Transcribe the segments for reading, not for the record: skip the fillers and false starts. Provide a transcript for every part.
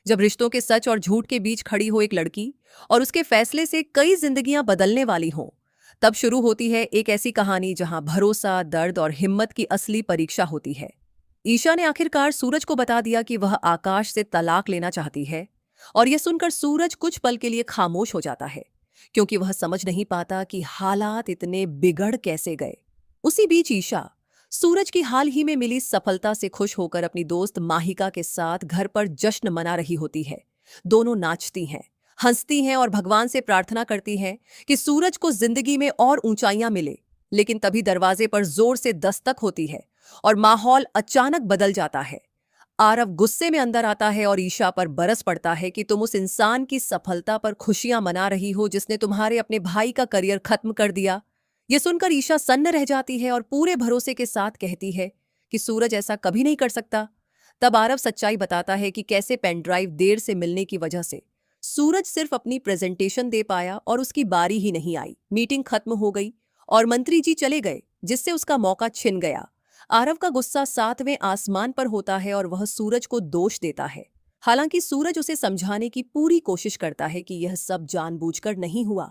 जब रिश्तों के सच और झूठ के बीच खड़ी हो एक लड़की और उसके फैसले से कई जिंदगियां बदलने वाली हों, तब शुरू होती है एक ऐसी कहानी जहां भरोसा, दर्द और हिम्मत की असली परीक्षा होती है। ईशा ने आखिरकार सूरज को बता दिया कि वह आकाश से तलाक लेना चाहती है, और यह सुनकर सूरज कुछ पल के लिए खामोश हो जाता है, क्योंकि वह समझ नहीं पाता कि हालात इतने बिगड़ कैसे गए। उसी बीच ईशा सूरज की हाल ही में मिली सफलता से खुश होकर अपनी दोस्त माहिका के साथ घर पर जश्न मना रही होती है। दोनों नाचती हैं, हंसती हैं और भगवान से प्रार्थना करती हैं कि सूरज को जिंदगी में और ऊंचाइयां मिले। लेकिन तभी दरवाजे पर जोर से दस्तक होती है और माहौल अचानक बदल जाता है। आरव गुस्से में अंदर आता है और ईशा पर बरस पड़ता है कि तुम उस इंसान की सफलता पर खुशियां मना रही हो जिसने तुम्हारे अपने भाई का करियर खत्म कर दिया। यह सुनकर ईशा सन्न रह जाती है और पूरे भरोसे के साथ कहती है कि सूरज ऐसा कभी नहीं कर सकता। तब आरव सच्चाई बताता है कि कैसे पेन ड्राइव देर से मिलने की वजह से सूरज सिर्फ अपनी प्रेजेंटेशन दे पाया और उसकी बारी ही नहीं आई। मीटिंग खत्म हो गई और मंत्री जी चले गए, जिससे उसका मौका छिन गया। आरव का गुस्सा सातवें आसमान पर होता है और वह सूरज को दोष देता है। हालांकि सूरज उसे समझाने की पूरी कोशिश करता है कि यह सब जानबूझकर नहीं हुआ,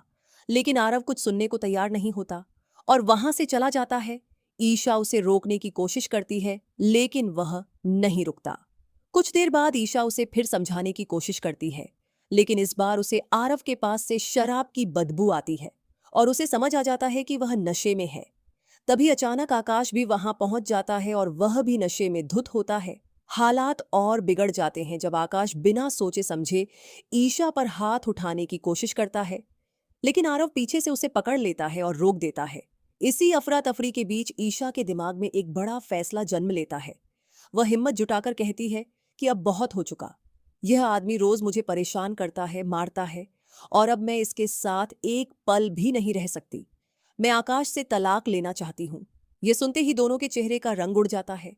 लेकिन आरव कुछ सुनने को तैयार नहीं होता और वहां से चला जाता है। ईशा उसे रोकने की कोशिश करती है, लेकिन वह नहीं रुकता। कुछ देर बाद ईशा उसे फिर समझाने की कोशिश करती है, लेकिन इस बार उसे आरव के पास से शराब की बदबू आती है और उसे समझ आ जाता है कि वह नशे में है। तभी अचानक आकाश भी वहां पहुंच जाता है और वह भी नशे में धुत होता है। हालात और बिगड़ जाते हैं जब आकाश बिना सोचे समझे ईशा पर हाथ उठाने की कोशिश करता है, लेकिन आरव पीछे से उसे पकड़ लेता है और रोक देता है। इसी अफरा तफरी के बीच ईशा के दिमाग में एक बड़ा फैसला जन्म लेता है। वह हिम्मत जुटाकर कहती है कि अब बहुत हो चुका। यह आदमी रोज मुझे परेशान करता है, मारता है, और अब मैं इसके साथ एक पल भी नहीं रह सकती। मैं आकाश से तलाक लेना चाहती हूँ। यह सुनते ही दोनों के चेहरे का रंग उड़ जाता है।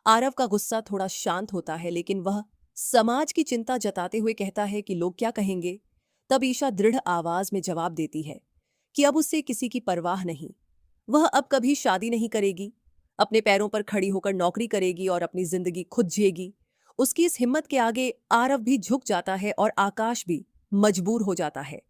आरव का गुस्सा थोड़ा शांत होता है, लेकिन वह समाज की चिंता जताते हुए कहता है कि लोग क्या कहेंगे। तब ईशा दृढ़ आवाज में जवाब देती है कि अब उससे किसी की परवाह नहीं। वह अब कभी शादी नहीं करेगी, अपने पैरों पर खड़ी होकर नौकरी करेगी और अपनी जिंदगी खुद जिएगी। उसकी इस हिम्मत के आगे आरव भी झुक जाता है और आकाश भी मजबूर हो जाता है।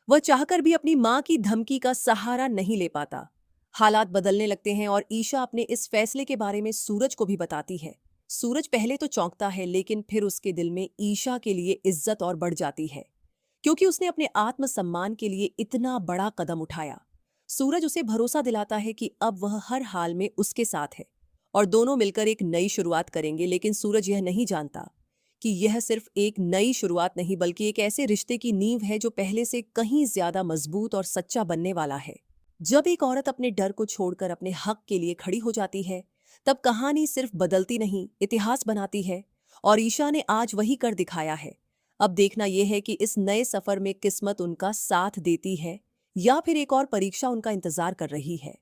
वह चाहकर भी अपनी मां की धमकी का सहारा नहीं ले पाता। हालात बदलने लगते हैं और ईशा अपने इस फैसले के बारे में सूरज को भी बताती है। सूरज पहले तो चौंकता है, लेकिन फिर उसके दिल में ईशा के लिए इज्जत और बढ़ जाती है, क्योंकि उसने अपने आत्मसम्मान के लिए इतना बड़ा कदम उठाया। सूरज उसे भरोसा दिलाता है कि अब वह हर हाल में उसके साथ है और दोनों मिलकर एक नई शुरुआत करेंगे। लेकिन सूरज यह नहीं जानता कि यह सिर्फ एक नई शुरुआत नहीं, बल्कि एक ऐसे रिश्ते की नींव है जो पहले से कहीं ज्यादा मजबूत और सच्चा बनने वाला है। जब एक औरत अपने डर को छोड़कर अपने हक के लिए खड़ी हो जाती है, तब कहानी सिर्फ बदलती नहीं, इतिहास बनाती है। और ईशा ने आज वही कर दिखाया है। अब देखना यह है कि इस नए सफर में किस्मत उनका साथ देती है या फिर एक और परीक्षा उनका इंतजार कर रही है।